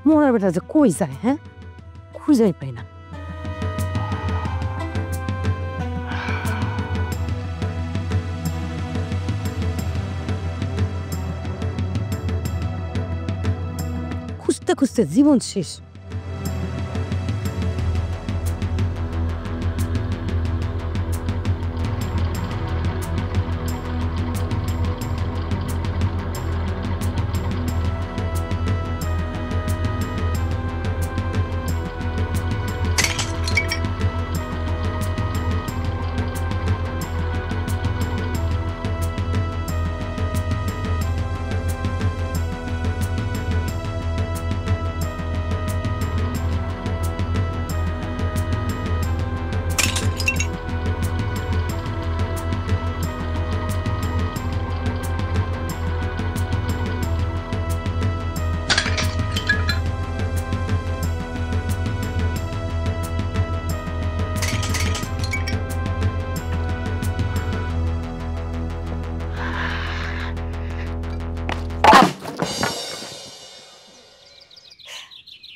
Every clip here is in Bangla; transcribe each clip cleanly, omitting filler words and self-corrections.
মরার বেটা যে কই যায়, হ্যাঁ খুঁজাই পাই না। খুঁজতে খুঁজতে জীবন শেষ।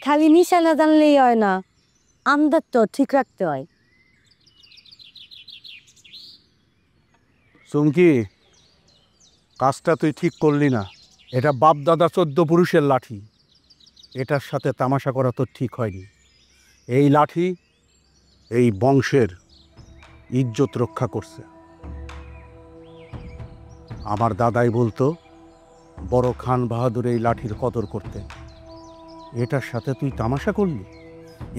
খালি নিশানা জানলেই হয় না, আন্দাজ তো ঠিক রাখতে হয়। চুমকি, কাজটা তুই ঠিক করলি না। এটা বাপ দাদা 14 পুরুষের লাঠি, এটার সাথে তামাশা করা তো ঠিক হয়নি। এই লাঠি এই বংশের ইজ্জত রক্ষা করছে। আমার দাদাই বলতো বড় খান বাহাদুর এই লাঠির কদর করতে। এটার সাথে তুই তামাশা করলি,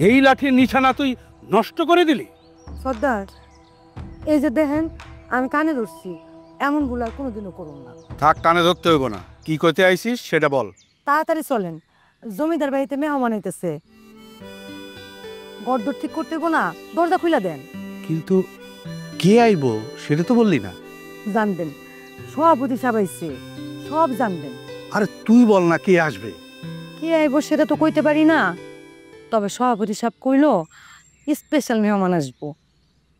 এই লাঠির নিশানা তুই নষ্ট করে দিলি। সর্দার, এই যে দেখেন আমি কানে ধরছি, এমন ভুল আর কোনোদিনও করুন না। থাক, কানে ধরতে হইব না। কি করতে আইছিস সেটা বল। তাড়াতাড়ি চলেন, জমিদার বাড়িতে মেহমান আইতেছে। গড়দর ঠিক করতে হইব না, দরজা খুলে দেন। কিন্তু কে আইব সেটা তো বললি না। জানবেন সভাপতি সাহেব আইছে, সব জানবেন। আরে তুই বল না কে আসবে। কে আইব সেটা তো কইতে পারি না, তবে সভাপতি সাহেব কইলো স্পেশাল মেহমান আসবো।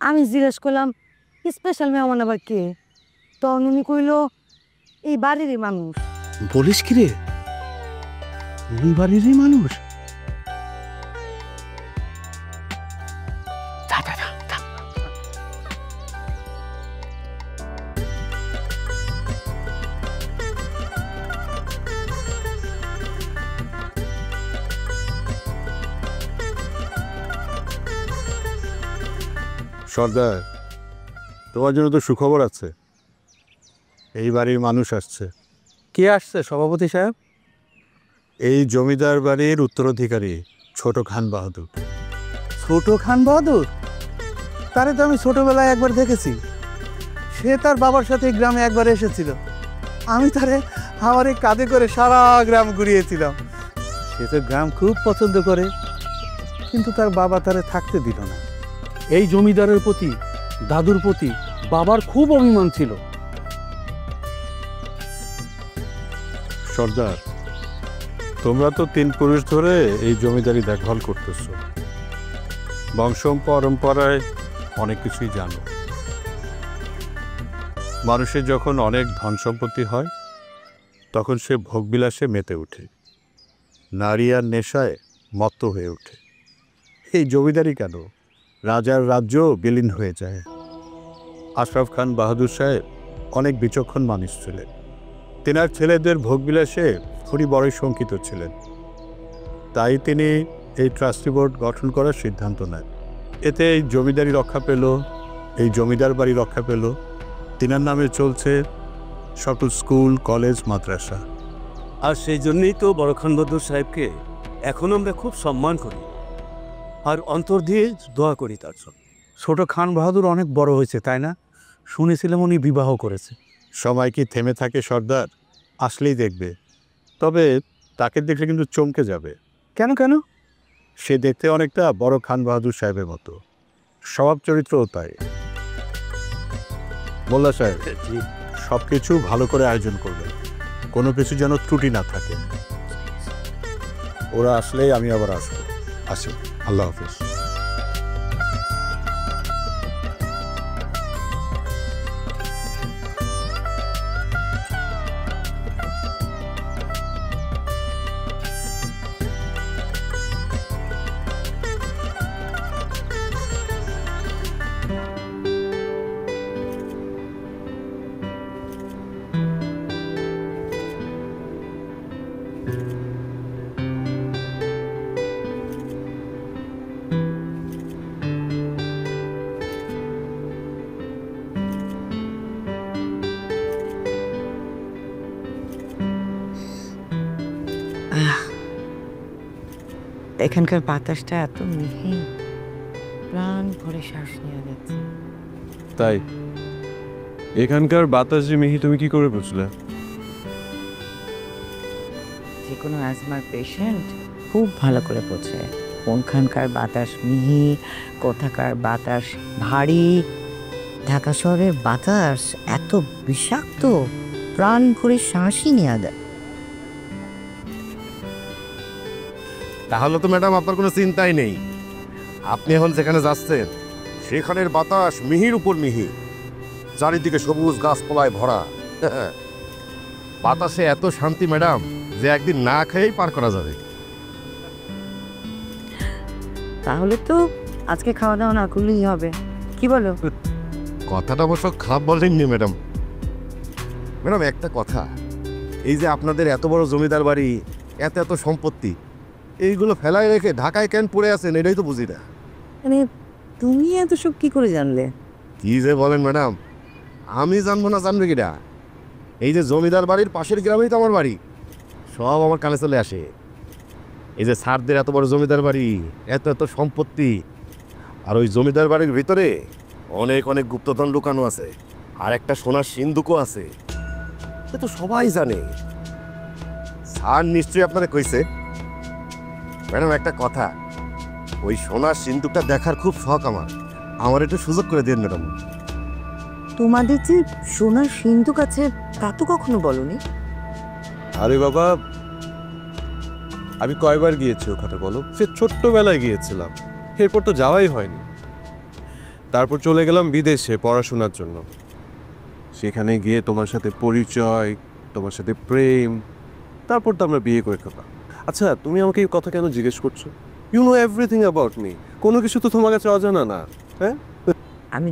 আমি জিজ্ঞেস করলাম স্পেশাল মেহমান আবার কে? তখন উনি কইলো এই বাড়িরই মানুষ। বলিস কি রে, এই বাড়িরই মানুষ? সর্দার, তোমার জন্য তো সুখবর আছে। এই বাড়ির মানুষ আসছে। কে আসছে সভাপতি সাহেব? এই জমিদার বাড়ির উত্তরাধিকারী ছোট খান বাহাদুর। ছোট খান বাহাদুর? তারে তো আমি ছোটবেলায় একবার দেখেছি। সে তার বাবার সাথে গ্রামে একবার এসেছিল। আমি তারে আমার এই কাঁধে করে সারা গ্রাম ঘুরিয়েছিলাম। সে তো গ্রাম খুব পছন্দ করে, কিন্তু তার বাবা তারে থাকতে দিল না। এই জমিদারের প্রতি, দাদুর প্রতি বাবার খুব অভিমান ছিল। সর্দার, তোমরা তো 3 পুরুষ ধরে এই জমিদারি দেখভাল করতেছ। বংশ পরম্পরায় অনেক কিছুই জানো। মানুষের যখন অনেক ধন সম্পত্তি হয় তখন সে ভোগবিলাসে মেতে ওঠে, নারী আর নেশায় মত্ত হয়ে ওঠে। এই জমিদারি কেন, রাজার রাজ্য বিলীন হয়ে যায়। আশরাফ খান বাহাদুর সাহেব অনেক বিচক্ষণ মানুষ ছিলেন। তেনার ছেলেদের ভোগবিলাসে খুবই বড়ই শঙ্কিত ছিলেন। তাই তিনি এই ট্রাস্টি বোর্ড গঠন করার সিদ্ধান্ত নেন। এতে এই জমিদারি রক্ষা পেল, এই জমিদার বাড়ি রক্ষা পেল। তিনার নামে চলছে সকল স্কুল, কলেজ, মাদ্রাসা। আর সেই জন্যই তো বড় খান বাহাদুর সাহেবকে এখন আমরা খুব সম্মান করি আর অন্তর দিয়ে দোয়া করি তার জন্য। ছোট খান বাহাদুর অনেক বড় হয়েছে, তাই না? শুনেছিলাম উনি বিবাহ করেছে। সময় কি থেমে থাকে সর্দার? আসলেই দেখবে। তবে তাকে দেখলে কিন্তু চমকে যাবে। কেন কেন? সে দেখতে অনেকটা বড় খান বাহাদুর সাহেবের মতো, স্বভাব চরিত্রও তাই। মোল্লা সাহেব, সব কিছু ভালো করে আয়োজন করবেন, কোনো কিছু যেন ত্রুটি না থাকে। ওরা আসলেই আমি আবার আসবো। আসি, আল্লাহ হাফিজ। এখানকার বাতাসটা এত মিহি, প্রাণ ভরে শ্বাস নেওয়া যাচ্ছে। তাই এখানকার বাতাস যে মিহি তুমি কি করে বুঝলে? যে কোনো অ্যাজমার পেশেন্ট খুব ভালো করে বোঝে কোনখানকার বাতাস মিহি, কোথাকার বাতাস ভারী। ঢাকা শহরের বাতাস এত বিষাক্ত, প্রাণ ভরে শ্বাসই নেওয়া যায়। তাহলে তো ম্যাডাম আপনার কোনো চিন্তাই নেই। আপনি এখন যেখানে যাচ্ছেন সেখানের বাতাস মিহির উপর মিহি, চারিদিকে সবুজ গাছপালায় ভরা। বাতাসে এত শান্তি ম্যাডাম যে একদিন না খেয়েই পার করা যাবে। তাহলে তো আজকে খাওয়া দাওয়া না করলেই হবে, কি বলো? কথাটা অবশ্য খারাপ বলেননি ম্যাডাম। ম্যাডাম একটা কথা, এই যে আপনাদের এত বড় জমিদার বাড়ি, এত এত সম্পত্তি, এইগুলো ফেলায় রেখে ঢাকায় কেন পড়ে আছেন এটাই তো বুঝি না। মানে তুমি এত সব কি করে জানলে? কি যে বলেন ম্যাডাম, আমি জানবো না জানবে কিনা? এই যে জমিদার বাড়ির পাশের গ্রামেই তো আমার বাড়ি, সব আমার কানে চলে আসে। এই যে স্যারদের এত বড় জমিদার বাড়ি, এত এত সম্পত্তি, আর ওই জমিদার বাড়ির ভিতরে অনেক অনেক গুপ্তধন লুকানো আছে, আর একটা সোনার সিন্ধুকও আছে। সে তো সবাই জানে। স্যার নিশ্চয়ই আপনারা কইছে। ম্যাডাম একটা কথা, ওই সোনার সিন্ধুকটা দেখার খুব শখ আমার একটু সুযোগ করে দিন ম্যাডাম। তোমাদের যে সোনার সিন্ধুক আছে তা তো কখনো বলনি। আরে বাবা, আমি কয়বার গিয়েছি ওখানে বলো? সে ছোট্টবেলায় গিয়েছিলাম, এরপর তো যাওয়াই হয়নি। তারপর চলে গেলাম বিদেশে পড়াশোনার জন্য। সেখানে গিয়ে তোমার সাথে পরিচয়, তোমার সাথে প্রেম, তারপর তো আমরা বিয়ে করে ফেললাম। আচ্ছা, তুমি আমাকে এই কথা কেন জিজ্ঞেস করছো? You know everything about me. কোনো কিছু তো তোমার কাছে অজানা না। হ্যাঁ, আমি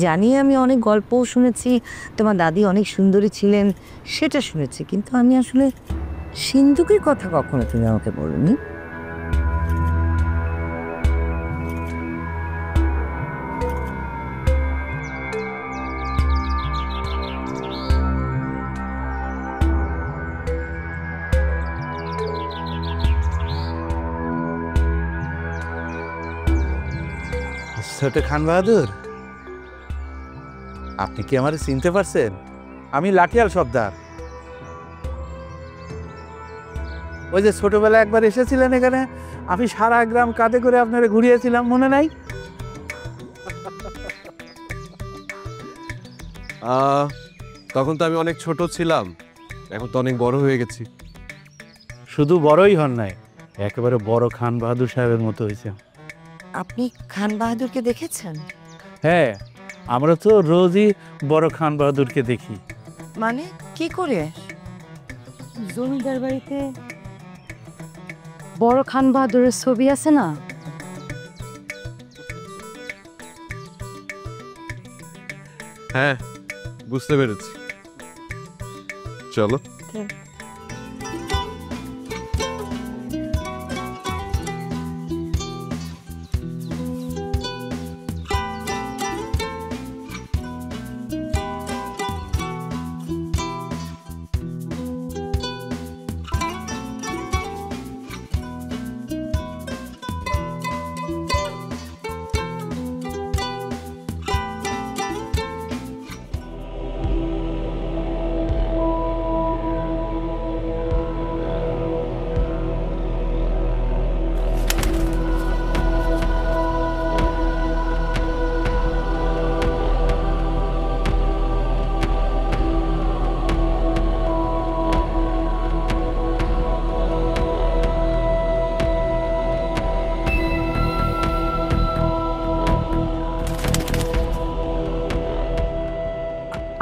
জানি, আমি অনেক গল্পও শুনেছি, তোমার দাদি অনেক সুন্দরী ছিলেন সেটা শুনেছি, কিন্তু আমি আসলে সিন্ধুকের কথা কখনো তুমি আমাকে বলনি। ছোট খান বাহাদুর, আপনি কি আমারে চিনতে পারছেন? আমি লাঠিয়াল সর্দার। ওই যে ছোটবেলায় একবার এসেছিলেন এখানে, আমি সারা গ্রাম কাঁধে করে আপনারা ঘুরিয়েছিলাম, মনে নাই? তখন তো আমি অনেক ছোট ছিলাম, এখন তো অনেক বড় হয়ে গেছি। শুধু বড়ই হন নাই, একেবারে বড় খান বাহাদুর সাহেবের মতো হয়েছে। আপনি খান বাহাদুরকে দেখেছেন? হ্যাঁ, আমরা তো রোজই বড় খান বাহাদুরকে দেখি। মানে কি করে? জমিদার বাড়িতে বড় খান বাহাদুরের ছবি আছে না? হ্যাঁ, বুঝতে পেরেছি। চলো।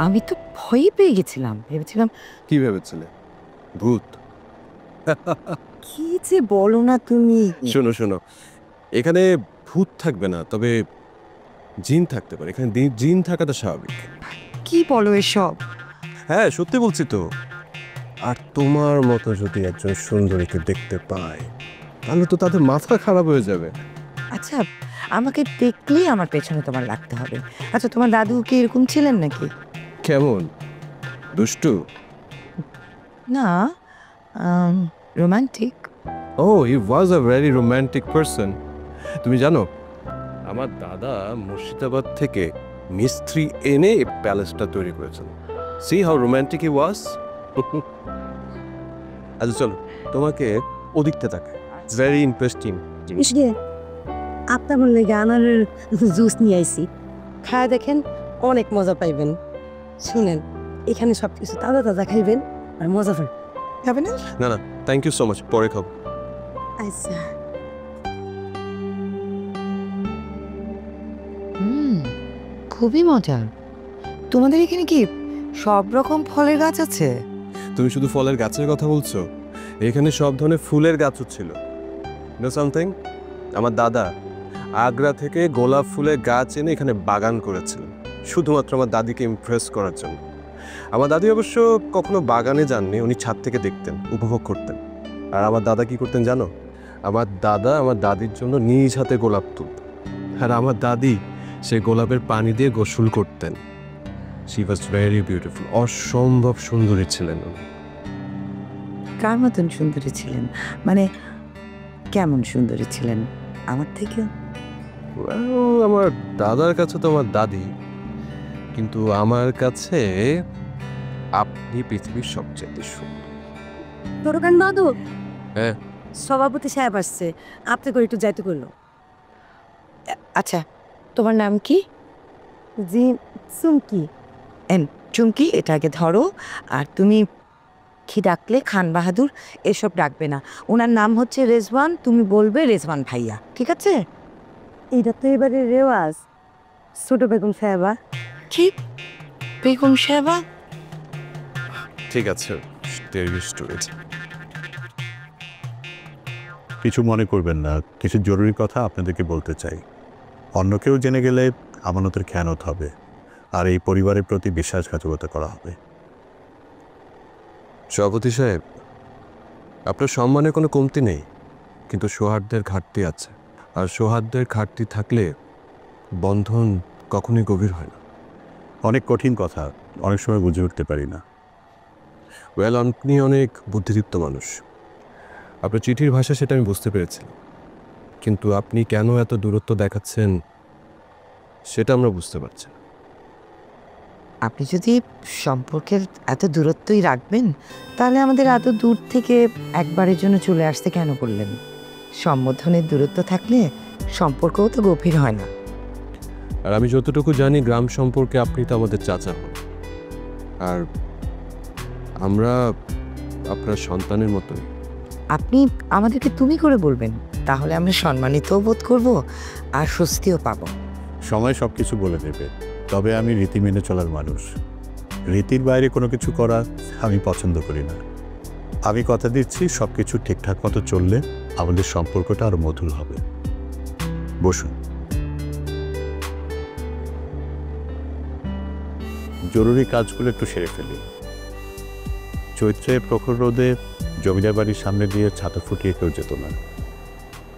আমি তো ভয় পেয়ে গেছিলাম, ভেবেছিলাম। কি ভেবেছিলে? ভূত? কি যে বলো না তুমি। শোনো শোনো, এখানে ভূত থাকবে না, তবে জিন থাকতে পারে। এখানে জিন থাকাটা স্বাভাবিক। কি বলো এসব? হ্যাঁ, সত্যি বলছি তো। আর তোমার মতো যদি একজন সুন্দরীকে দেখতে পায়, তাহলে তো তাদের মাথা খারাপ হয়ে যাবে। আচ্ছা, আমাকে দেখলেই আমার পেছনে তোমার লাগতে হবে। আচ্ছা, তোমার দাদু কি এরকম ছিলেন নাকি? কেমন? দুষ্টু? না, romantic. Oh he was a very romantic person. তুমি জানো আমার দাদা মুর্শিদাবাদ থেকে মিস্ত্রি এনে এই প্যালেসটা তৈরি করেছেন। সি হাউ রোম্যান্টিক হি ওয়াজ। আচ্ছা চলো তোমাকে ওদিকতে থাকে, ইটস ভেরি ইন্টারেস্টিং। ইসকে আপনার বললে আনারের জুস নিয়ে আইছি, খায় দেখেন অনেক মজা পাইবেন। শুনেন, এখানে সব কিছু তাজা তাজা খাইবেন আর মজা পাবেন। খাবেন না? না না, থ্যাংক ইউ সো মাচ, পরে খাবো। আচ্ছা। খুবই মজা। তোমাদের এখানে কি সব রকম ফলের গাছ আছে? তুমি শুধু ফলের গাছের কথা বলছো? এখানে সব ধরনের ফুলের গাছও ছিল। নো সামথিং, আমার দাদা আগ্রা থেকে গোলাপ ফুলের গাছ এনে এখানে বাগান করেছিলেন শুধুমাত্র আমার দাদিকে ইমপ্রেস করার জন্য। আমার দাদি অবশ্য কখনো বাগানে যাননি, উনি ছাদ থেকে দেখতেন, উপভোগ করতেন। আর আমার দাদা কি করতেন জানো? আমার দাদা আমার দাদির জন্য নিজ হাতে গোলাপ তুলতেন, আর আমার দাদি সে গোলাপের পানি দিয়ে গোসল করতেন। শি ওয়াজ ভেরি বিউটিফুল, অসম্ভব সুন্দরী ছিলেন উনি। কার মতন সুন্দরী ছিলেন? মানে কেমন সুন্দরী ছিলেন? আমার থেকে? আমার দাদার কাছে তো আমার দাদি, কিন্তু আমার কাছে আপনি পৃথিবীর সবচেয়ে সুন্দর। দোকান বাদু, হ্যাঁ সভাপতি সাহেব আসছে, আপনি করে একটু যাইতে করলো। আচ্ছা, তোমার নাম কি? জি, চুমকি। চুমকি, এটা আগে ধরো। আর তুমি কি ডাকলে? খান বাহাদুর এসব ডাকবে না, ওনার নাম হচ্ছে রেজওয়ান, তুমি বলবে রেজওয়ান ভাইয়া, ঠিক আছে? এটা তো এবারে রেওয়াজ। ছোট বেগম সাহেবা। কি বেগম সাহেবা? ঠিক আছে, কিছু মনে করবেন না, কিছু জরুরি কথা আপনাদেরকে বলতে চাই। অন্য কেউ জেনে গেলে আমানতের খেয়ানত হবে, আর এই পরিবারের প্রতি বিশ্বাসঘাতকতা করা হবে। সভাপতি সাহেব, আপনার সম্মানে কোনো কমতি নেই, কিন্তু সৌহার্দ্যের ঘাটতি আছে, আর সৌহার্দ্যের ঘাটতি থাকলে বন্ধন কখনোই গভীর হয় না। অনেক কঠিন কথা, অনেক সময় বুঝে উঠতে পারি না। ওয়েল, আপনি অনেক বুদ্ধিদীপ্ত মানুষ, আপনার চিঠির ভাষা সেটা আমি বুঝতে পেরেছিলাম, কিন্তু আপনি কেন এত দূরত্ব দেখাচ্ছেন সেটা আমরা বুঝতে পারছি না। আপনি যদি সম্পর্কের এত দূরত্বই রাখবেন, তাহলে আমাদের এত দূর থেকে একবারের জন্য চলে আসতে কেন করলেন? সম্বোধনের দূরত্ব থাকলে সম্পর্কও তো গভীর হয় না। আর আমি যতটুকু জানি, গ্রাম সম্পর্কে আপনি তো আমাদের চাচা হন, আর আমরা আপনার সন্তানের মতোই। আপনি আমাদেরকে তুমি করে বলবেন, তাহলে আমরা সম্মানিতও বোধ করব আর স্বস্তিও পাবো। সময় সব কিছু বলে দেবে, তবে আমি রীতি মেনে চলার মানুষ। রীতির বাইরে কোনো কিছু করা আমি পছন্দ করি না। আমি কথা দিচ্ছি, সব কিছু ঠিকঠাক মতো চললে আমাদের সম্পর্কটা আরো মধুর হবে। বসুন। জরুরি কাজগুলো একটু সেরে ফেলি। চৈত্রে প্রখর রোদে জমিদার বাড়ির সামনে দিয়ে ছাতা ফুটিয়ে কেউ যেত না।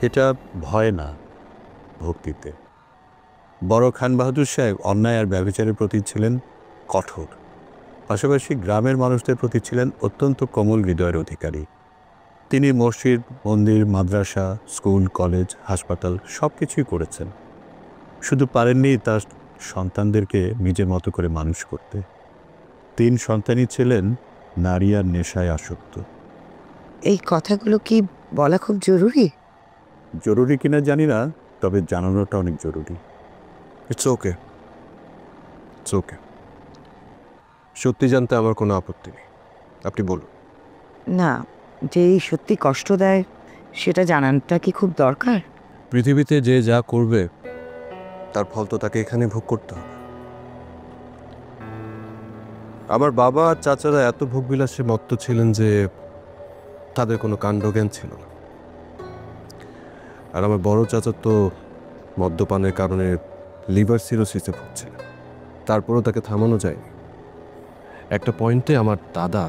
এটা ভয় না, ভক্তিতে। বড় খান বাহাদুর সাহেব অন্যায় আর ব্যভিচারের প্রতি ছিলেন কঠোর, পাশাপাশি গ্রামের মানুষদের প্রতি ছিলেন অত্যন্ত কোমল হৃদয়ের অধিকারী। তিনি মসজিদ, মন্দির, মাদ্রাসা, স্কুল, কলেজ, হাসপাতাল সব কিছুই করেছেন, শুধু পারেননি তার সন্তানদেরকে নিজের মতো করে মানুষ করতে। 3 সন্তানই ছিলেন নারী আর নেশায় আসক্ত। এই কথাগুলো কি বলা খুব জরুরি? জরুরি কিনা জানি না, তবে জানানোটা অনেক জরুরি। It's okay, it's okay. সত্যি জানতে আমার কোনো আপত্তি নেই, আপনি বলুন। না, যে এই সত্যি কষ্ট দেয় সেটা জানানোটা কি খুব দরকার? পৃথিবীতে যে যা করবে তার ফল তো তাকে এখানে ভোগ করতে হবে। আমার বাবা আর চাচারা এত ভোগবিলাসে মত্ত ছিলেন যে তাদের কোনো কাণ্ডজ্ঞান ছিল না। আর আমার বড় চাচা তো মদ্যপানের কারণে লিভার সিরোসিসে ভুগছিলেন, তারপরেও তাকে থামানো যায়নি। একটা পয়েন্টে আমার দাদা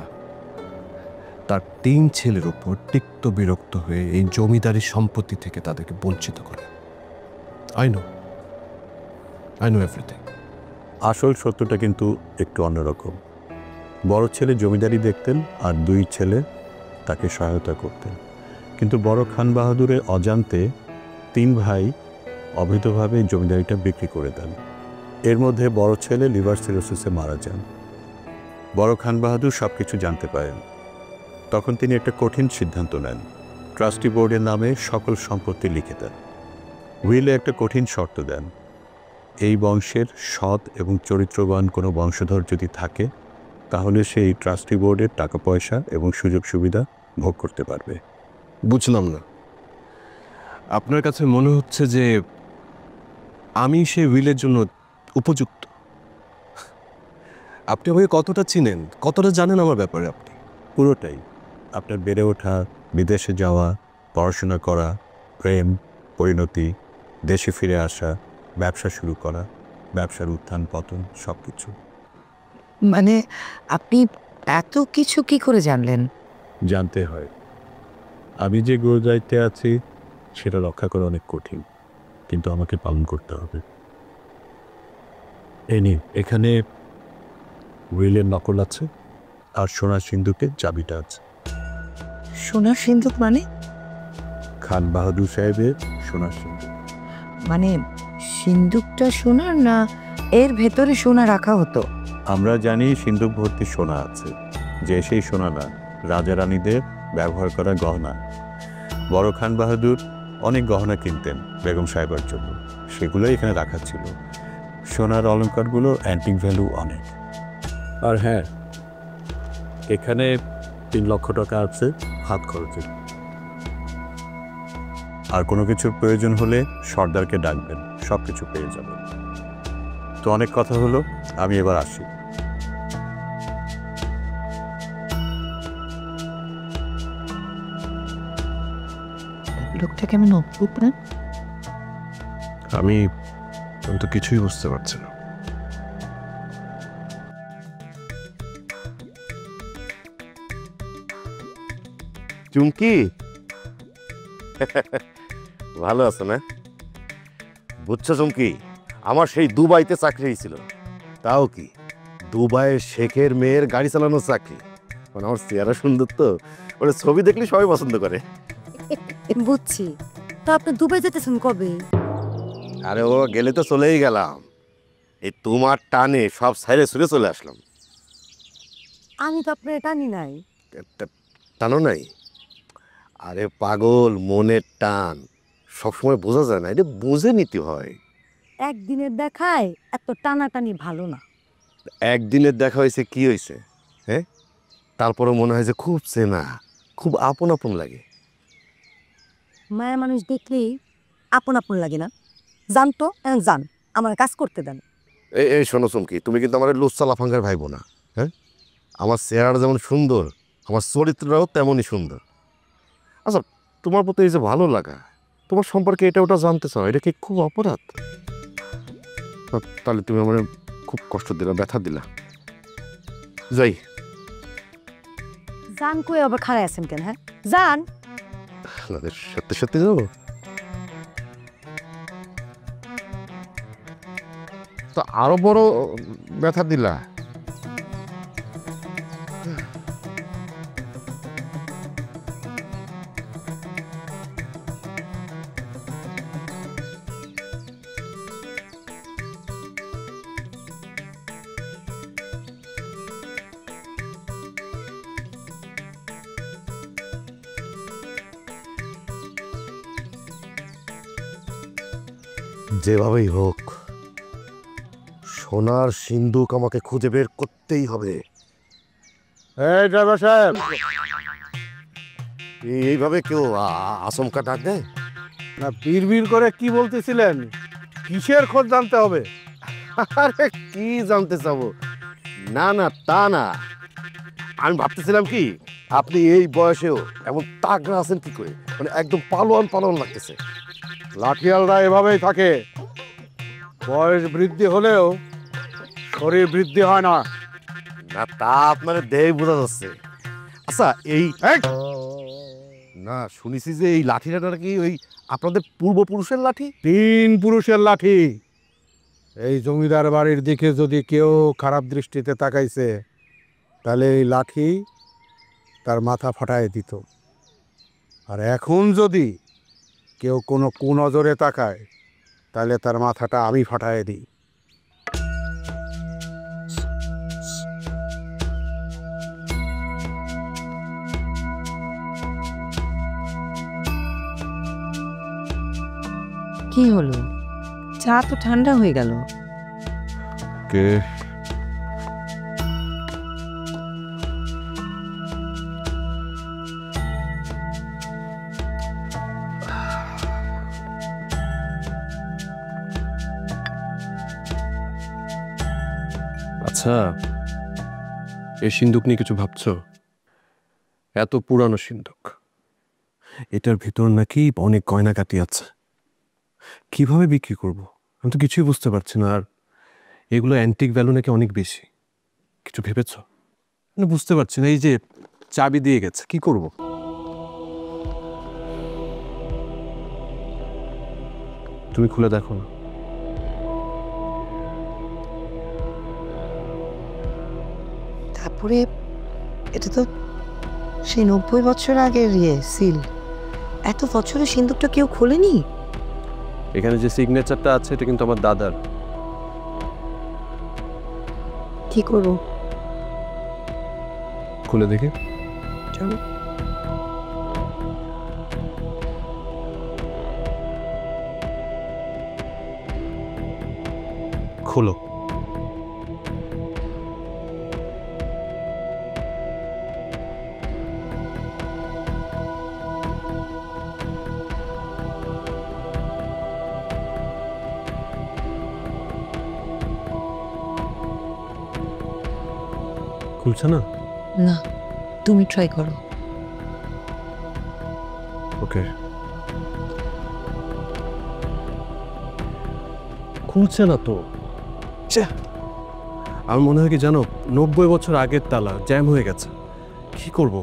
তার 3 ছেলের উপর তিক্ত বিরক্ত হয়ে এই জমিদারি সম্পত্তি থেকে তাদেরকে বঞ্চিত করে। I know everything. আসল সত্যটা কিন্তু একটু অন্যরকম। বড় ছেলে জমিদারি দেখতেন আর 2 ছেলে তাকে সহায়তা করতেন, কিন্তু বড় খান বাহাদুরের অজান্তে 3 ভাই অবৈধভাবে জমিদারিটা বিক্রি করে দেন। এর মধ্যে বড় ছেলে লিভার সিরোসিসে মারা যান। বড় খান বাহাদুর সব কিছু জানতে পারেন। তখন তিনি একটা কঠিন সিদ্ধান্ত নেন, ট্রাস্টি বোর্ডের নামে সকল সম্পত্তি লিখে দেন। উইলে একটা কঠিন শর্ত দেন, এই বংশের সৎ এবং চরিত্রবান কোনো বংশধর যদি থাকে তাহলে সেই ট্রাস্টি বোর্ডের টাকা পয়সা এবং সুযোগ সুবিধা ভোগ করতে পারবে। বুঝলাম না, আপনার কাছে মনে হচ্ছে যে আমি সেই উইলের জন্য উপযুক্ত? আপনি আমাকে কতটা চিনেন, কতটা জানেন আমার ব্যাপারে? আপনি পুরোটাই। আপনার বেড়ে ওঠা, বিদেশে যাওয়া, পড়াশোনা করা, প্রেম, পরিণতি, দেশে ফিরে আসা, ব্যবসা শুরু করা, ব্যবসার উত্থান পতন, সব কিছু মানে আপনি এত কিছু কি করে জানলেন? জানতে হয়। আমি যে গুরুদায়িত্বে আছি সেটা রক্ষা করা অনেক কঠিন, কিন্তু আমাকে পালন করতে হবে। এই নিন, এখানে উইলের নকল আছে আর সোনার সিন্ধুকের চাবিটা আছে। সোনার সিন্ধুক মানে? খান বাহাদুর সাহেবের সোনার সিন্ধুক। মানে সিন্ধুকটা সোনার না এর ভেতরে সোনা রাখা হতো? আমরা জানি সিন্ধুক ভর্তি সোনা আছে, যে সেই সোনা না, রাজা রানীদের ব্যবহার করা গহনা। বড় খান বাহাদুর অনেক গহনা কিনতেন বেগম সাহেবের জন্য, সেগুলোই এখানে রাখা ছিল। সোনার অলংকারগুলোর অ্যান্টিক ভ্যালু অনেক। আর হ্যাঁ, এখানে 3 লক্ষ টাকা আছে হাত খরচে। আর কোনো কিছুর প্রয়োজন হলে সর্দারকে ডাকবেন, সব কিছু পেয়ে যাবেন। তো অনেক কথা হলো, আমি এবার আসি। লোকটা কেমন অদ্ভুত না? আমি তো কিছুই বুঝতে পারছি না। চুমকি ভালো আছে না? বুঝছো চুমকি, আমার সেই দুবাইতে চাকরি হয়েছিল। তাও কি, দুবাইয়ের শেখের মেয়ের গাড়ি চালানোর চাকরি। মানে আমার চেহারা সুন্দর তো, ওরা ছবি দেখলে সবাই পছন্দ করে। বুঝছি। তা আপনি দুবাই যেতেছেন কবে? আরে ও গেলে তো চলেই গেলাম, এই তোমার টানে সব সাইরে সুরে চলে আসলাম। আমি তো আপনার টানি নাই। টানো নাই? আরে পাগল, মনের টান সবসময় বোঝা যায় না, এটা বুঝে নিতে হয়। একদিনের দেখায় এত টানাটানি ভালো না। একদিনের দেখা হয়েছে, কি হয়েছে? হ্যাঁ, তারপরে মনে হয় যে খুব চেনা, খুব আপন আপন লাগে। মায়া মানুষ দেখলেই আপন আপন লাগে না? জান তো, জান, আমার কাজ করতে দেন। এই শোনো চুমকি, তুমি কিন্তু আমার লুচ্চা লাফাঙ্গার ভাইবো না। হ্যাঁ, আমার চেহারাটা যেমন সুন্দর, আমার চরিত্রটাও তেমনই সুন্দর। আচ্ছা, তোমার প্রতি এই যে ভালো লাগা, তোমার সম্পর্কে এটা ওটা জানতে চাও, এটা কি খুব অপরাধ? তাহলে তুমি আমার খুব কষ্ট দিলা, ব্যথা দিলা। যাই। জান কই আবার খাড়ায় আছেন কেন? হ্যাঁ, জান। সত্যি সত্যি যাবো তো আরো বড় ব্যথা দিলা। যেভাবেই হোক সোনার সিন্ধুক আমাকে খুঁজে বের করতেই হবে। এই ড্রাইভার সাহেব, এইভাবে কেউ আচমকা ডাক দেয়? না বিড় করে কি বলতেছিলেন? কিসের খোঁজ জানতে হবে? আরে কি জানতে চাবো? না না, তা না, আমি ভাবতেছিলাম কি আপনি এই বয়সেও এমন তাগড়া আছেন কি করে, মানে একদম পালোয়ান পালোয়ান লাগতেছে। লাঠিয়ালরা এভাবেই থাকে, বয়স বৃদ্ধি হলেও শরীর বৃদ্ধি হয় না। না, তা আপনার দেহে বোঝা যাচ্ছে। আচ্ছা, এই না, শুনেছি যে এই লাঠিটা নাকি ওই আপনাদের পূর্বপুরুষের লাঠি। 3 পুরুষের লাঠি। এই জমিদার বাড়ির দিকে যদি কেউ খারাপ দৃষ্টিতে তাকাইছে তাহলে এই লাঠি তার মাথা ফাটায় দিত। আর এখন যদি কেউ কোনো কুনজরে তাকায় তাহলে তার মাথাটা আমি ফাটায় দিই। কি হলো? চা তো ঠান্ডা হয়ে গেল। কে? আচ্ছা, এই সিন্দুক নিয়ে কিছু ভাবছো? এত পুরানো সিন্দুক, এটার ভিতর নাকি অনেক গয়নাগাটি আছে। কিভাবে বিক্রি করব? আমি তো কিছুই বুঝতে পারছি না। আর এগুলো অ্যান্টিক ভ্যালু নাকি অনেক বেশি। কিছু ভেবেছ? মানে বুঝতে পারছি না। এই যে চাবি দিয়ে গেছে, কি করব? তুমি খুলে দেখো না। তারপরে এটা তো সেই 90 বছর আগের সিল। এত বছরের সিন্দুকটা কেউ খোলেনি। এখানে যে সিগনেচারটা আছে এটা কিন্তু আমার দাদার। কি করবো? খুলে দেখি। চলো। খোলো। খুলছে না? না, তুমি ট্রাই করো। ওকে। খুলছে না তো। আমার মনে হয় কি জানো, 90 বছর আগের তালা জ্যাম হয়ে গেছে। কি করব?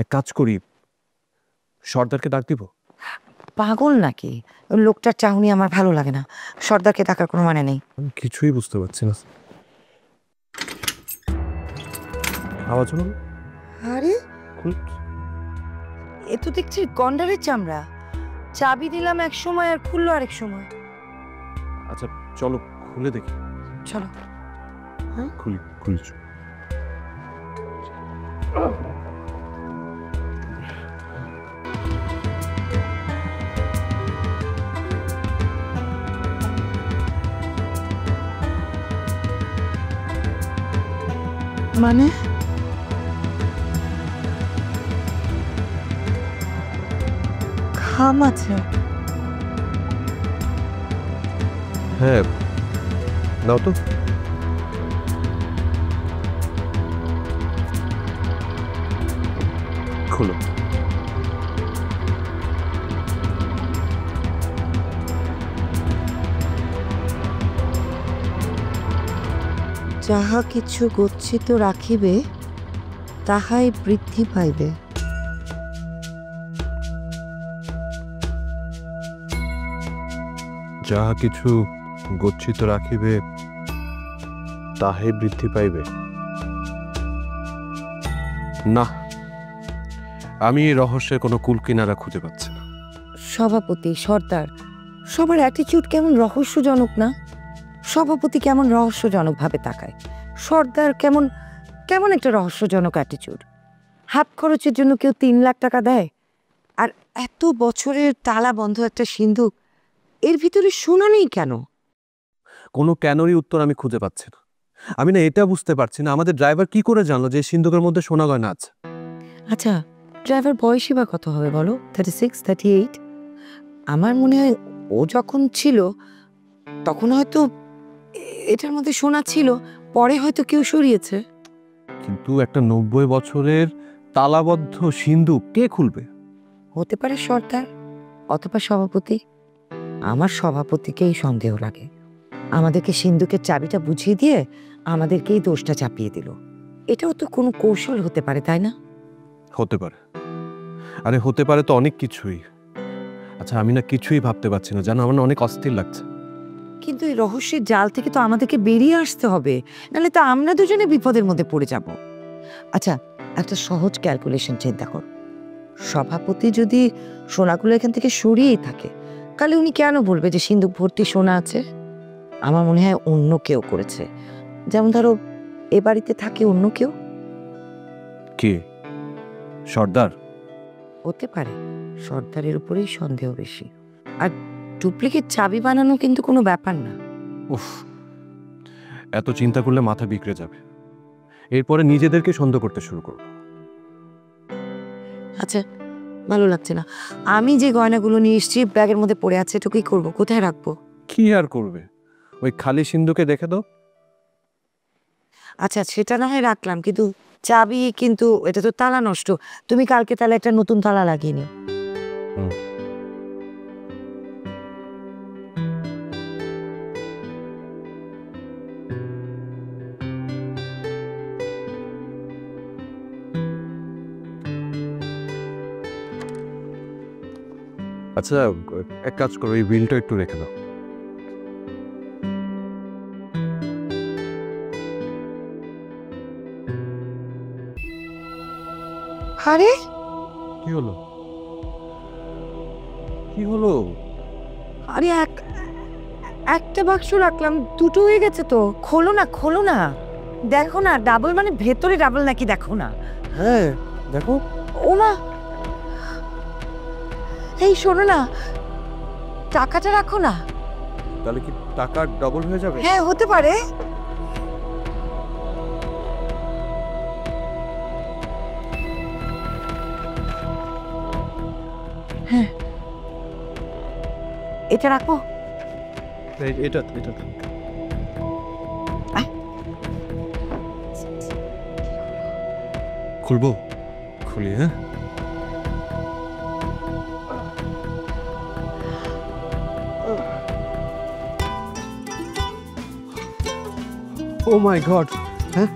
এক কাজ করি, সর্দারকে ডাক দিব। পাগল নাকি? লোকটার চাহনি আমার ভালো লাগে না। সর্দারকে ডাকার কোনো মানে নেই। আমি কিছুই বুঝতে পারছি না। আওয়াজ হলো? আরে খুল। এ তো দেখছি গন্ডারের চামড়া। চাবি দিলাম এক সময় আর খুললো আরেক সময়। আচ্ছা চলো খুলে দেখি। চলো। খুলি খুলছ। মানে খাম আছে? হ্যাঁ, দাও তো। খোলো। যাহা কিছু গচ্ছিত রাখিবে তাহাই বৃদ্ধি পাইবে। যাহা কিছু গচ্ছিত রাখিবে তাহাই বৃদ্ধি পাইবে। না, আমি এই রহস্যের কোনো কুল কিনারা খুঁজে পাচ্ছি না। সভাপতি, সর্দার, সবার অ্যাটিটিউড কেমন রহস্যজনক না? সভাপতি কেমন রহস্যজনক ভাবে তাকায়, সর্দার কেমন কেমন একটা রহস্যজনক অ্যাটিটিউড। হাত খরচের জন্য কেউ 3 লাখ টাকা দেয়, আর এত বছরের তালা বন্ধ একটা সিন্ধুক, এর ভিতরে সোনা নেই কেন? কোনো কেনরই উত্তর আমি খুঁজে পাচ্ছি না। আমি না এটা বুঝতে পারছি না, আমাদের ড্রাইভার কি করে জানলো যে সিন্ধুকের মধ্যে সোনা গয়না আছে? আচ্ছা, ড্রাইভার বয়সই বা কত হবে বলো? 36, 38? আমার মনে হয় ও যখন ছিল তখন হয়তো এটার মধ্যে সোনা ছিল, পরে হয়তো কেউ সরিয়েছে। কিন্তু একটা 90 বছরের তালাবদ্ধ সিন্ধুক কে খুলবে? হতে পারে সর্দার অথবা সভাপতি। আমার সভাপতিকেই সন্দেহ লাগে। আমাদেরকে সিন্ধুকের চাবিটা বুঝিয়ে দিয়ে আমাদেরকেই দোষটা চাপিয়ে দিল। এটাও তো কোনো কৌশল হতে পারে, তাই না? হতে পারে। আরে হতে পারে তো অনেক কিছুই। আচ্ছা আমি না কিছুই ভাবতে পারছি না, জানো আমার না অনেক অস্থির লাগছে। কিন্তু এই রহস্যের জাল থেকে তো আমাদেরকে বেরিয়ে আসতে হবে, নাহলে তো আমরা দুজনে বিপদের মধ্যে পড়ে যাব। আচ্ছা, একটা সহজ ক্যালকুলেশন চিন্তা কর, সভাপতি যদি সোনাগুলো এখান থেকে সরিয়েই থাকে, তাহলে উনি কেন বলবে যে সিন্ধুক ভর্তি সোনা আছে? আমার মনে হয় অন্য কেউ করেছে, যেমন ধরো এ বাড়িতে থাকে অন্য কেউ। কে? সর্দার? হতে পারে, সর্দারের উপরেই সন্দেহ বেশি। আর ডুপ্লিকেট চাবি বানানো কিন্তু কোনো ব্যাপার না। উফ, এত চিন্তা করলে মাথা বিগড়ে যাবে। এরপরে নিজেদেরকে সন্দেহ করতে শুরু করবো। আচ্ছা, ভালো লাগছে না। আমি যে গয়নাগুলো নিয়ে এসেছি ব্যাগের মধ্যে পড়ে আছে, এটা কি করবো? কোথায় রাখবো? কি আর করবে, ওই খালি সিন্ধুকে দেখে দাও। আচ্ছা, সেটা না হয় রাখলাম, কিন্তু চাবি কিন্তু এটা তো তালা নষ্ট। তুমি কালকে তাহলে একটা নতুন তালা লাগিয়ে নিও। আচ্ছা, এক কাজ করো, এই বিলটা একটু রেখে দাও। আরে কি হলো? কি হলো? আরে একটা বাক্স রাখলাম, দুটো হয়ে গেছে তো। খোলো না, খোলো না, দেখো না ডাবল, মানে ভেতরে ডাবল নাকি দেখো না। হ্যাঁ দেখো। ও মা, এই শোনো না, টাকাটা রাখো না। তাহলে কি টাকা ডবল হয়ে যাবে? হ্যাঁ, হতে পারে। হ্যাঁ, এটা রাখো। এটা খুলবো? খুলি, হ্যাঁ। ও মাই গড, হ্যাঁ,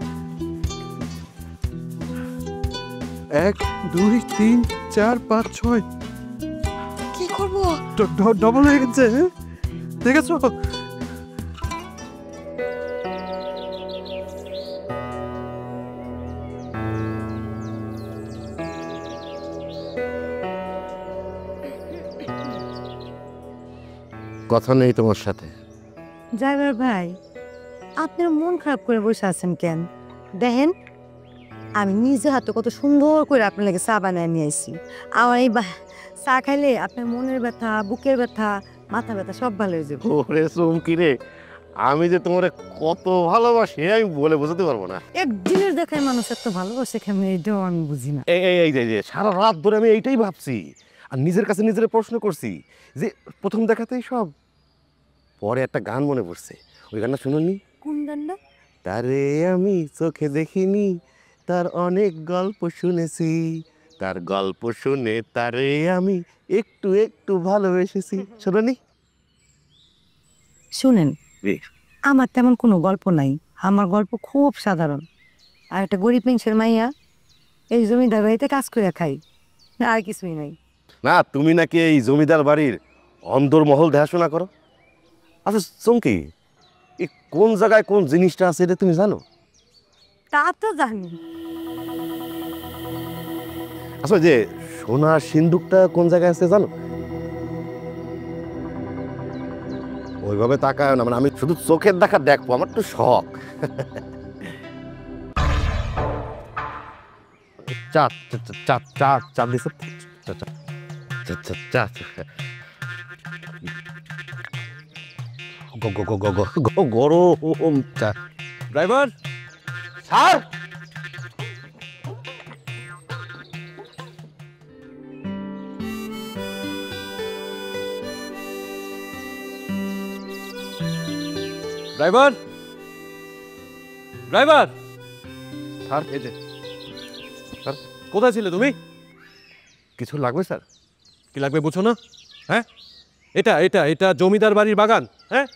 1 2 3 4 5 6 কি করবো? ডবল হয়ে গেছে, হ্যাঁ, দেখেছো? কথা নেই তোমার সাথে। ড্রাইভার ভাই, আপনার মন খারাপ করে বসে আছেন কেন? দেখেন, আমি নিজে হাতে কত সুন্দর করে আপনার লাগে চা বানায় নিয়ে আসি। আমার এই চা খাইলে আপনার মনের ব্যথা, বুকের ব্যথা, মাথা ব্যথা সব ভালো হয়ে যাবে। ওরে চুমকি রে, আমি যে তোমারে কত ভালোবাসি আমি বলে বোঝাতে পারবো না। একদিনের দেখায় মানুষ এত ভালোবাসে কেমন, এইটাও আমি বুঝি না। এই সারা রাত ধরে আমি এইটাই ভাবছি আর নিজের কাছে নিজের প্রশ্ন করছি যে প্রথম দেখাতেই সব। পরে একটা গান মনে পড়ছে, ওই গানটা শুনুননি? কোন গানটা? তারে আমি চোখে দেখিনি, তার অনেক গল্প শুনেছি, তার গল্প শুনে তারে আমি একটু একটু ভালোবেসেছি। শুনুনি? শুনেন, আমার তেমন কোনো গল্প নাই। আমার গল্প খুব সাধারণ। আর একটা গরিব মানুষের মাইয়া এই জমিদার বাড়িতে কাজ করে খাই, আর কিছুই নাই। না, তুমি নাকি এই জমিদার বাড়ির অন্দরমহল দেখাশোনা করো। আচ্ছা চমকি, এই কোন জায়গায় কোন জিনিসটা আছে এটা তুমি জানো? তা তো জানি। আচ্ছা, যে সোনার সিন্দুকটা কোন জায়গায় আছে জানো? ওইভাবে তাকায় না, মানে আমি শুধু চোখের দেখা দেখবো, আমার তো শখ। চাঁদ চাঁদ চাঁদ চাঁদ দিছে, গরম চা। Driver, sir, driver, driver, sir, এই যে কোথায় ছিলে তুমি? কিছু লাগবে স্যার? কি লাগবে বুঝো না? হ্যাঁ, এটা এটা এটা জমিদার বাড়ির বাগান, হ্যাঁ,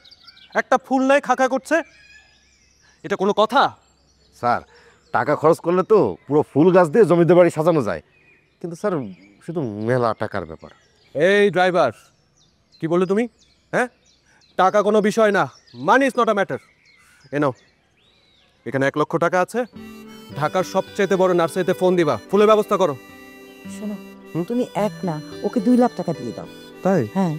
একটা ফুল নাই খাকা করছে, এটা কোনো কথা? স্যার, টাকা খরচ করলে তো পুরো ফুল গাছ দিয়ে জমিদার বাড়ি সাজানো যায়, কিন্তু স্যার শুধু মেলা টাকার ব্যাপার। এই ড্রাইভার, কি বললে তুমি? হ্যাঁ, টাকা কোনো বিষয় না, money is not a matter. এ নাও, এখানে 1 লক্ষ টাকা আছে, ঢাকার সবচাইতে বড় নার্সারিতে ফোন দিবা, ফুলের ব্যবস্থা করো। শোনো, তুমি এক না, ওকে 2 লাখ টাকা দিয়ে দাও। তাই? হ্যাঁ,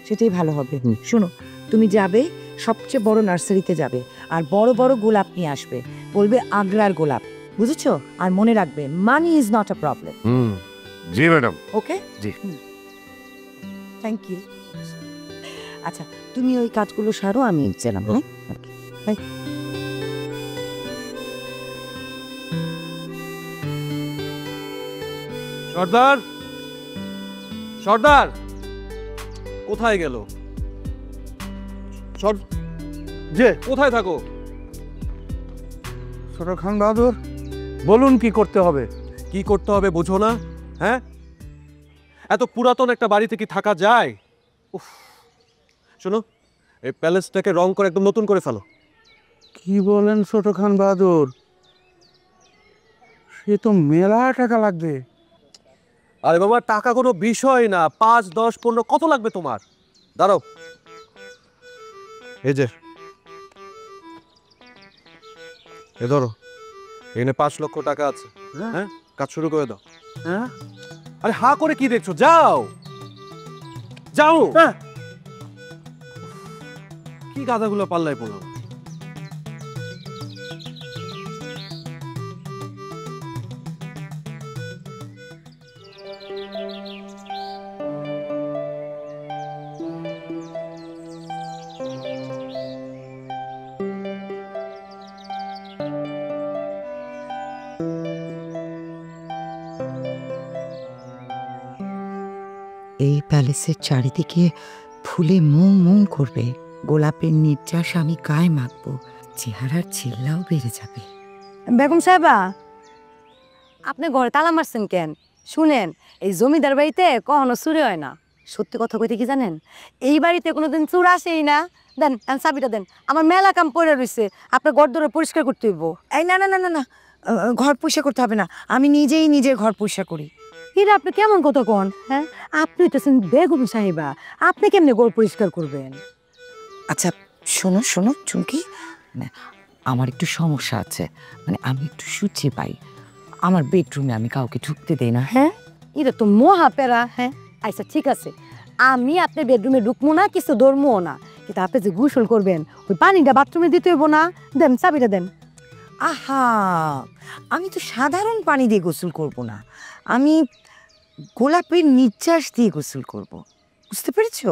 সেটাই ভালো হবে। শোনো, তুমি যাবে সবচেয়ে বড় নার্সারিতে যাবে, আর বড় বড় গোলাপ নিয়ে আসবে, বলবে আগ্রার গোলাপ, বুঝেছো? আর মনে রাখবে, money is not a problem. জি ম্যাডাম। ওকে? জি। Thank you. আচ্ছা, তুমি ওই কাজগুলো সারো, আমি গেলাম। হ্যাঁ, বাই। সর্দার, সর্দার কোথায় গেল? যে কোথায় থাকো? ছোট খান বাহাদুর, বলুন কি করতে হবে? কি করতে হবে বোঝো না? হ্যাঁ, এত পুরাতন একটা বাড়িতে কি থাকা যায়? উফ, শোনো, এই প্যালেসটাকে রং করে একদম নতুন করে ফেলো। কি বলেন ছোট খান বাহাদুর? সে তো মেলা টাকা লাগবে। আরে বাবা, টাকা কোনো বিষয় না, 5, 10, 15 কত লাগবে তোমার? দাঁড়াও, এই যে এ ধরো, এখানে 5 লক্ষ টাকা আছে। হ্যাঁ, কাজ শুরু করে দাও। হ্যাঁ, আরে হা করে কি দেখছো? যাও যাও। হ্যাঁ। কি গাধাগুলো পাল্লায় পড়লো। এই প্যালেসের চারিদিকে ফুলে মুং মুং করবে, গোলাপের নির্যাস আমি গায়ে মাখবো, চেহারার চিল্লাও বেড়ে যাবে। বেগম সাহেবা, আপনি ঘরে তালা মারছেন কেন? শুনেন, এই জমিদার বাড়িতে কখনো চুরি হয় না। সত্যি কথা কইতে কি জানেন, এই বাড়িতে কোনোদিন চোর আসেই না। দেন চাবিটা দেন, আমার মেলা কাম পড়ে রয়েছে, আপনার ঘর ধরে পরিষ্কার করতে হইব। এই না না না না না, ঘর পরিষ্কার করতে হবে না, আমি নিজেই নিজের ঘর পরিষ্কার করি। এটা আপনি কেমন কথা কন? হ্যাঁ, আপনি তো বেগম সাহেবা, আপনি কেমনে ঘর পরিষ্কার করবেন? আচ্ছা শোনো শোনো চুমকি, আমার একটু সমস্যা আছে, মানে আমি একটু সূচি পাই, আমার বেডরুমে আমি কাউকে ঢুকতে দেই না। হ্যাঁ, এটা তো মহা প্যারা। হ্যাঁ, আচ্ছা ঠিক আছে, আমি আপনার বেডরুমে ঢুকবো না, কিছু ধরবো না, কিন্তু আপনি যে গোসল করবেন ওই পানিটা বাথরুমে দিতে হইব না। দেন চাবিটা দেন। আহা, আমি তো সাধারণ পানি দিয়ে গোসল করব না, আমি গোলাপের নির্যাস দিয়ে গোসল করব, বুঝতে পেরেছো?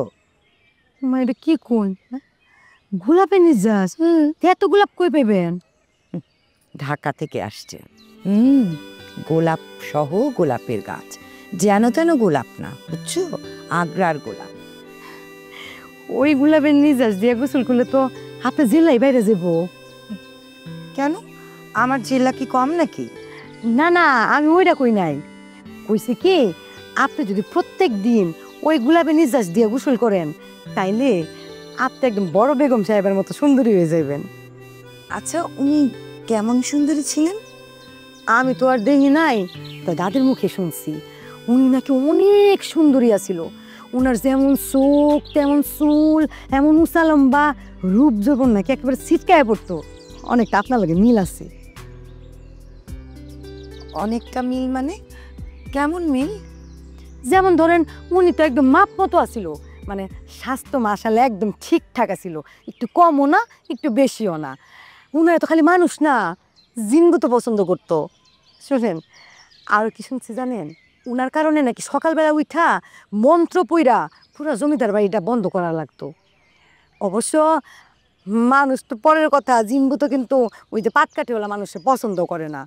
মা, এটা কি কোন? গোলাপের নির্যাস? এত গোলাপ কই পাইবেন? ঢাকা থেকে আসছে। গোলাপ সহ গোলাপের গাছ, যেন তেন গোলাপ না, বুঝছো, আগ্রার গোলাপ। ওই গোলাপের নির্যাস দিয়ে গোসল করলে তো আপনি জেলাই বাইরে যাব। কেন, আমার জেলা কি কম নাকি? না না, আমি ওইটা কই নাই, কইছি কি আপনি যদি প্রত্যেক দিন ওই গোলাপের নির্যাস দিয়ে গোসল করেন, তাইলে আপনি একদম বড় বেগম সাহেবের মতো সুন্দরী হয়ে যাবেন। আচ্ছা, উনি কেমন সুন্দরী ছিলেন? আমি তো আর দেখি নাই, তো দাদির মুখে শুনছি উনি নাকি অনেক সুন্দরী আছিল। উনার যেমন চোখ তেমন চুল, এমন উঁচা লম্বা, রূপ যৌবন নাকি একেবারে ছিটকায় পড়তো। অনেকটা আপনার লাগে মিল আছে। অনেকটা মিল মানে কেমন মিল? যেমন ধরেন, উনি তো একদম মাপ মতো আছিল, মানে স্বাস্থ্য মাসালে একদম ঠিকঠাক আছিল, একটু কমও না একটু বেশিও না। উনারা তো খালি মানুষ না, জিনগু তো পছন্দ করতো। শুনেন, আর কি শুনছি জানেন, উনার কারণে নাকি সকালবেলা উঠা মন্ত্র পইরা পুরো জমিদার বাড়িটা বন্ধ করা লাগতো। অবশ্য মানুষ তো পরের কথা, জিনগু তো কিন্তু ওই যে পাটকাঠিওয়ালা মানুষে পছন্দ করে না।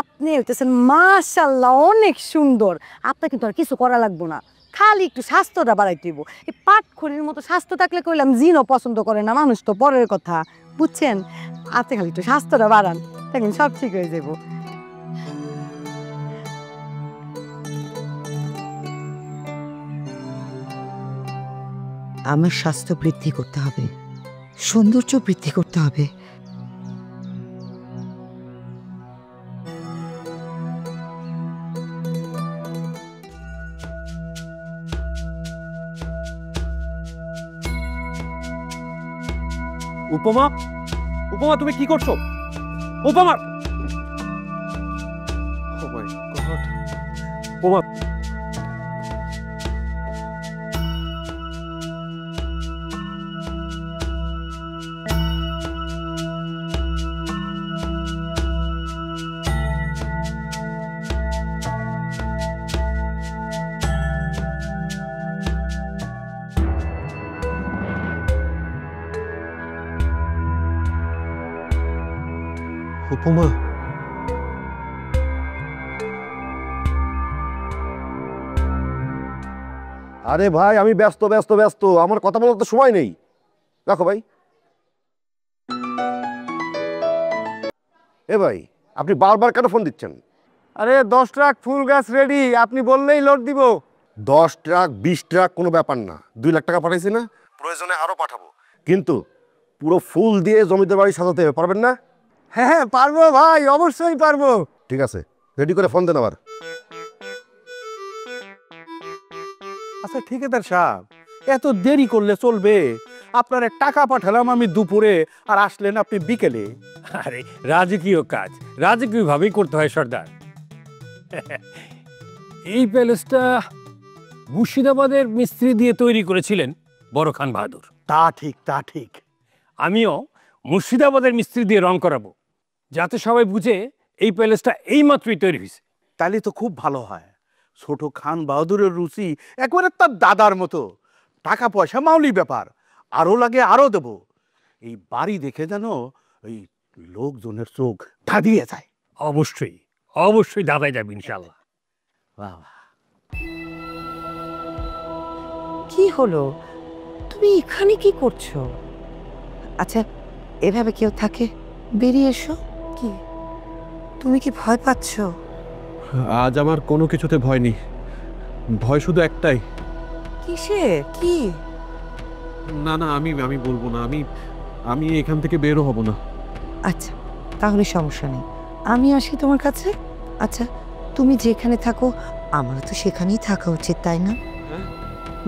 আপনি হইতেছেন মাশাআল্লাহ অনেক সুন্দর, আপনার কিন্তু আর কিছু করা লাগবো না, খালি একটু স্বাস্থ্যটা বাড়াইতে হইব। এই পাটখড়ির মতো স্বাস্থ্য থাকলে কইলাম জিনও পছন্দ করে না, মানুষ তো পরের কথা, বুঝছেন? আপনি খালি একটু স্বাস্থ্যটা বাড়ান, দেখেন সব ঠিক হয়ে যাব। আমার স্বাস্থ্য বৃদ্ধি করতে হবে, সৌন্দর্য বৃদ্ধি করতে হবে। উপমা, উপমা তুমি কি করছো? উপমা, উপমা উপমা আরে ভাই আমি ব্যস্ত ব্যস্ত ব্যস্ত, আমার কথা বলার তো সময় নেই। রাখো ভাই। এ ভাই, আপনি বারবার কেন ফোন দিচ্ছেন? আরে 10 ট্রাক ফুল গাছ রেডি, আপনি বললেই লোড দিব। 10 ট্রাক 20 ট্রাক কোনো ব্যাপার না, 2 লাখ টাকা পাঠাইছি না, প্রয়োজনে আরো পাঠাবো, কিন্তু পুরো ফুল দিয়ে জমিদার বাড়ি সাজাতে হবে, পারবেন না? হ্যাঁ হ্যাঁ পারবো ভাই, অবশ্যই পারবো। ঠিক আছে, রেডি করে ফোন দেন আবার। আচ্ছা ঠিকাদার সাহেব, এত দেরি করলে চলবে? আপনার টাকা পাঠালাম আমি দুপুরে, আর আসলেন আপনি বিকেলে। আরে রাজকীয় কাজ রাজকীয়ভাবেই করতে হয় সর্দার। এই প্যালেসটা মুর্শিদাবাদের মিস্ত্রি দিয়ে তৈরি করেছিলেন বড় খান বাহাদুর। তা ঠিক, তা ঠিক। আমিও মুর্শিদাবাদের মিস্ত্রি দিয়ে রং করাবো, যাতে সবাই বুঝে এই প্যালেসটা এইমাত্রই তৈরি হয়েছে। তাহলে তো খুব ভালো হয়। ছোট খান বাহাদুরের রুচি একবারে তার দাদার মতো। টাকা পয়সা মাউলি ব্যাপার, আরো লাগে আরো দেব। এই বাড়ি দেখে যেন ওই লোকজনের চোখ ধাঁধিয়ে যায়। অবশ্যই অবশ্যই দাদাই যাবে ইনশাল্লাহ। বাবা, কি হলো? তুমি এখানে কি করছো? আচ্ছা, এভাবে কেউ থাকে? বেরিয়ে এসো। কি তুমি কি ভয় পাচ্ছ? আজ আমার কোনো কিছুতে ভয় নেই, ভয় শুধু একটাই। কিসে? কি? না না, আমি আমি বলবো না, আমি এখান থেকে বেরো হব না। আচ্ছা, তাহলে সমস্যা নেই, আমি আসি তোমার কাছে। আচ্ছা, তুমি যেখানে থাকো আমারও তো সেখানেই থাকা উচিত, তাই না?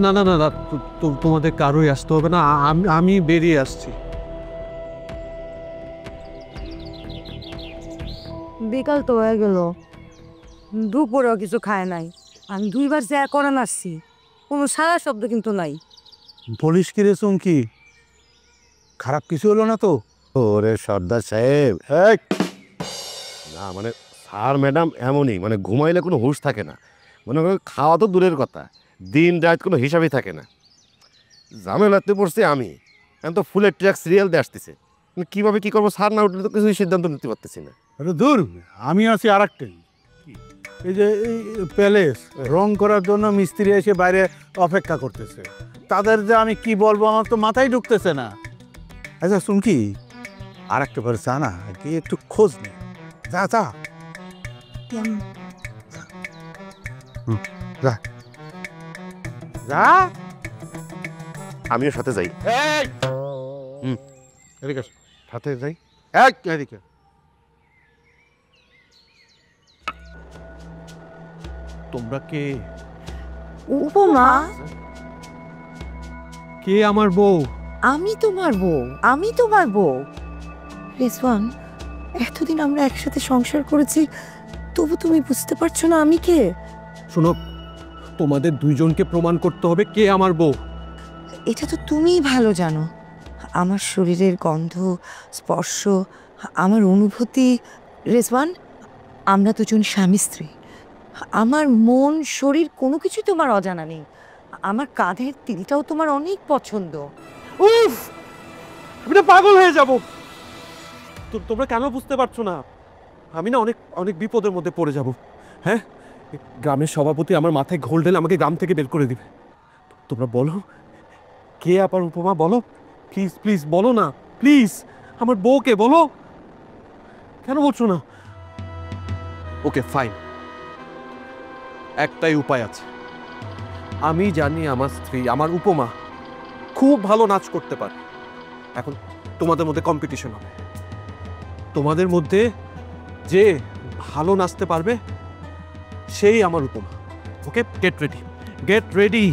না না না, তোমাদের কারোই আসতে হবে না, আমি বেরিয়ে আসছি। বিকাল তো হয়ে গেল, দুপুরেও কিছু খায় নাই। আমি 2 বার যা করান আসছি, কোনো সারা শব্দ কিন্তু নাই। বলিস কি রে চুমকি, খারাপ কিছু হলো না তো? ওরে সর্দার সাহেব, এই! না মানে স্যার ম্যাডাম এমনই, মানে ঘুমাইলে কোনো হুঁশ থাকে না, মনে করেন খাওয়া তো দূরের কথা, দিন রাত কোনো হিসাবই থাকে না। ঝামেলাতে পড়ছি আমি, এখন তো ফুলের ট্র্যাক সিরিয়াল দিয়ে আসতেছে, কীভাবে কী করবো স্যার না উঠলে তো কিছুই সিদ্ধান্ত নিতে পারতেছি না। আরে দূর, আমি আছি আর একটাই। এই যে এই প্যালেস রং করার জন্য মিস্ত্রি এসে বাইরে অপেক্ষা করতেছে, তাদের যে আমি কি বলবো আমার তো মাথায় ঢুকতেছে না। আচ্ছা চুমকি, আর একটা বার চা না, গিয়ে একটু খোঁজ নে। যা যা, যা যা। আমিও সাথে যাই। এদিকে আসো। সাথে যাই। এদিকে। তোমরা কে? উপমা, কে আমার বউ? আমি তোমার বউ, আমি তোমার বউ। রেজওয়ান, এতদিন আমরা একসাথে সংসার করেছি, তবু তুমি বুঝতে পারছো না আমি কে? শোনো, তোমাদের দুইজনকে প্রমাণ করতে হবে কে আমার বউ। এটা তো তুমিই ভালো জানো। আমার শরীরের গন্ধ, স্পর্শ, আমার অনুভূতি। রেজওয়ান, আমরা দুজন স্বামী স্ত্রী। আমার মন, শরীর কোনো কিছু তোমার অজানা নেই। আমার কাঁধের তিলটাও তোমার অনেক পছন্দ। উফ, আমি না পাগল হয়ে যাব। তোমরা কেন বুঝতে পারছো না? আমি না অনেক অনেক বিপদের মধ্যে পড়ে যাব। হ্যাঁ, গ্রামের সভাপতি আমার মাথায় ঘোল ঢেলে আমাকে গ্রাম থেকে বের করে দিবে। তোমরা বলো, কে আবার উপমা? বলো প্লিজ, প্লিজ বলো না, প্লিজ। আমার বউকে বলো। কেন বলছো না? ওকে ফাইন, একটাই উপায় আছে। আমি জানি আমার স্ত্রী, আমার উপমা খুব ভালো নাচ করতে পারে। এখন তোমাদের মধ্যে কম্পিটিশন হবে। তোমাদের মধ্যে যে ভালো নাচতে পারবে সেই আমার উপমা। ওকে, গেট রেডি, গেট রেডি।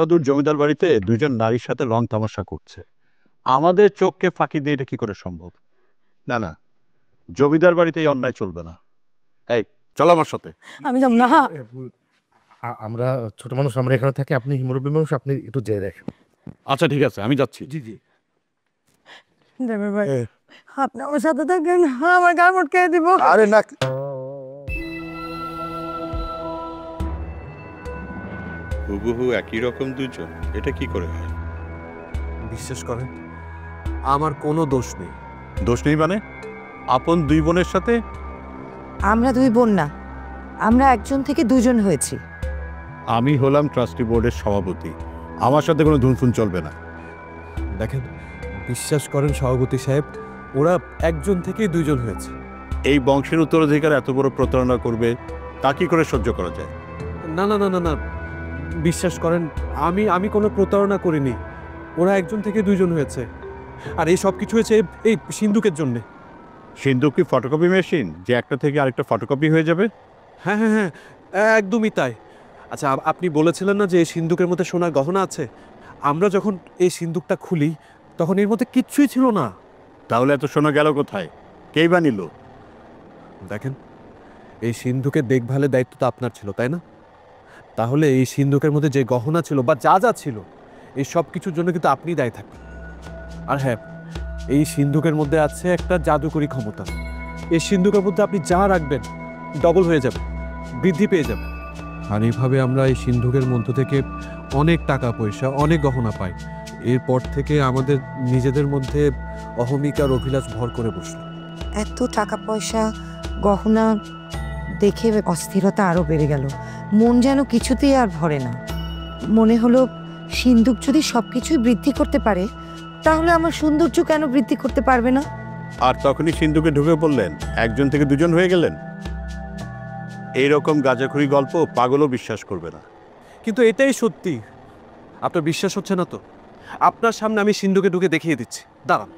বাহাদুর জমিদার বাড়িতে দুইজন নারীর সাথে রং তামাশা করছে, আমাদের চোখকে ফাঁকি দিয়ে এটা কি করে সম্ভব? না না, জমিদার বাড়িতে এই অন্যায় চলবে না। এই চলো আমার সাথে। আমি যাব না। আমরা ছোট মানুষ, আমরা এখানে থাকি, আপনি মুরব্বী মানুষ, আপনি একটু যেয়ে দেখেন। আচ্ছা ঠিক আছে, আমি যাচ্ছি। জি জি। ড্রাইভার ভাই, আপনি আমার সাথে থাকেন, আমার গায়ে মটকে দিব। আরে না, হুবহু একই রকম দুজন, এটা কি করে হয়? বিশ্বাস করেন, আমার কোনো দোষ নেই। দোষ নেই মানে? আপন দুই বোনের সাথে? আমরা দুই বোন না, আমরা একজন থেকে দুজন হয়েছি। আমি হলাম ট্রাস্টি বোর্ডের সভাপতি, আমার সাথে কোনো ধুনফুন চলবে না। দেখেন, বিশ্বাস করেন সভাপতি সাহেব, ওরা একজন থেকেই দুইজন হয়েছে। এই বংশের উত্তরাধিকার এত বড় প্রতারণা করবে, তা কি করে সহ্য করা যায়? না না না না না, বিশ্বাস করেন, আমি কোনো প্রতারণা করিনি। ওরা একজন থেকে দুইজন হয়েছে, আর এই সব কিছু হয়েছে এই সিন্ধুকের জন্যে। সিন্ধুক কি ফটোকপি মেশিন যে একটা থেকে আরেকটা ফটোকপি হয়ে যাবে? হ্যাঁ হ্যাঁ হ্যাঁ, একদমই তাই। আচ্ছা, আপনি বলেছিলেন না যে এই সিন্ধুকের মধ্যে সোনার গহনা আছে? আমরা যখন এই সিন্ধুকটা খুলি তখন এর মধ্যে কিচ্ছুই ছিল না। তাহলে এত সোনা গেল কোথায়? কেই বা নিল? দেখেন, এই সিন্ধুকের দেখভালের দায়িত্ব তো আপনার ছিল, তাই না? তাহলে এই সিন্ধুকের মধ্যে যে গহনা ছিল বা যা যা ছিল, এই সব কিছুর জন্য কিন্তু আপনিই দায়ী থাকবেন। আর হ্যাঁ, এই সিন্ধুকের মধ্যে আছে একটা জাদুকরী ক্ষমতা। এই সিন্ধুকের মধ্যে আপনি যা রাখবেন ডবল হয়ে যাবে, বৃদ্ধি পেয়ে যাবে। আর এইভাবে আমরা এই সিন্ধুকের মধ্য থেকে অনেক টাকা পয়সা, অনেক গহনা পাই। এরপর থেকে আমাদের নিজেদের মধ্যে অহমিকার অভিলাষ ভর করে বসলো। এত টাকা পয়সা, গহনা দেখে অস্থিরতা আরো বেড়ে গেল। মন যেন কিছুতেই আর ভরে না। মনে হলো সিন্ধুক যদি সবকিছুই বৃদ্ধি করতে পারে, তাহলে আমার সৌন্দর্য কেন বৃদ্ধি করতে পারবে না? আর তখনই সিন্ধুকে ঢুকে পড়লেন, একজন থেকে দুজন হয়ে গেলেন। এইরকম গাঁজাখুরি গল্প পাগলও বিশ্বাস করবে না। কিন্তু এটাই সত্যি। আপনার বিশ্বাস হচ্ছে না তো? আপনার সামনে আমি সিন্ধুকে ঢুকে দেখিয়ে দিচ্ছি, দাঁড়ান।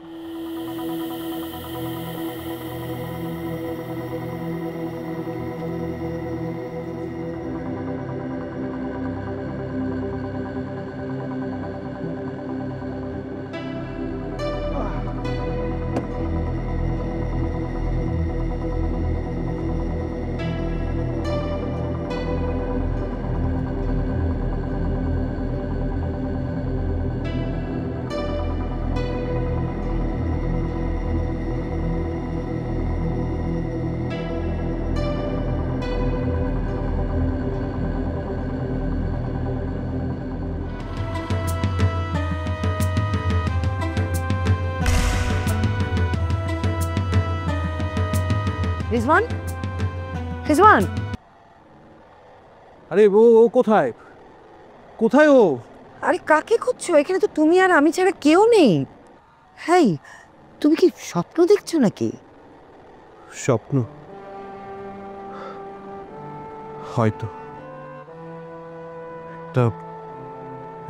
রিজওয়ান, রিজওয়ান, আরে ও ও কোথায়? কোথায় ও? আরে কাকে খুঁজছো? এখানে তো তুমি আর আমি ছাড়া কেউ নেই। হেই, তুমি কি স্বপ্ন দেখছো নাকি? স্বপ্ন? হয়তো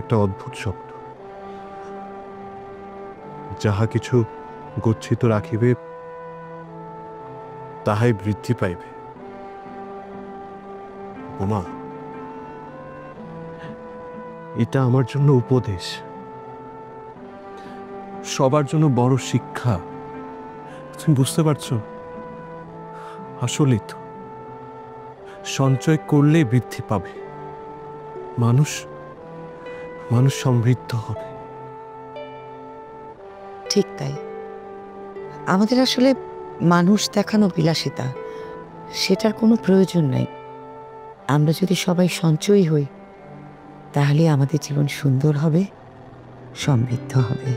একটা অদ্ভুত স্বপ্ন। যাহা কিছু গচ্ছিত রাখিবে তাহাই বৃদ্ধি পাইবে। বোমা, এটা আমার জন্য উপদেশ, সবার জন্য বড় শিক্ষা। তুমি বুঝতে পারছো? আসলেই তো সঞ্চয় করলেই বৃদ্ধি পাবে, মানুষ সমৃদ্ধ হবে। ঠিক তাই। আমাদের আসলে মানুষ দেখানো বিলাসিতা, সেটার কোনো প্রয়োজন নাই। আমরা যদি সবাই সঞ্চয়ী হই, তাহলে আমাদের জীবন সুন্দর হবে, সমৃদ্ধ হবে।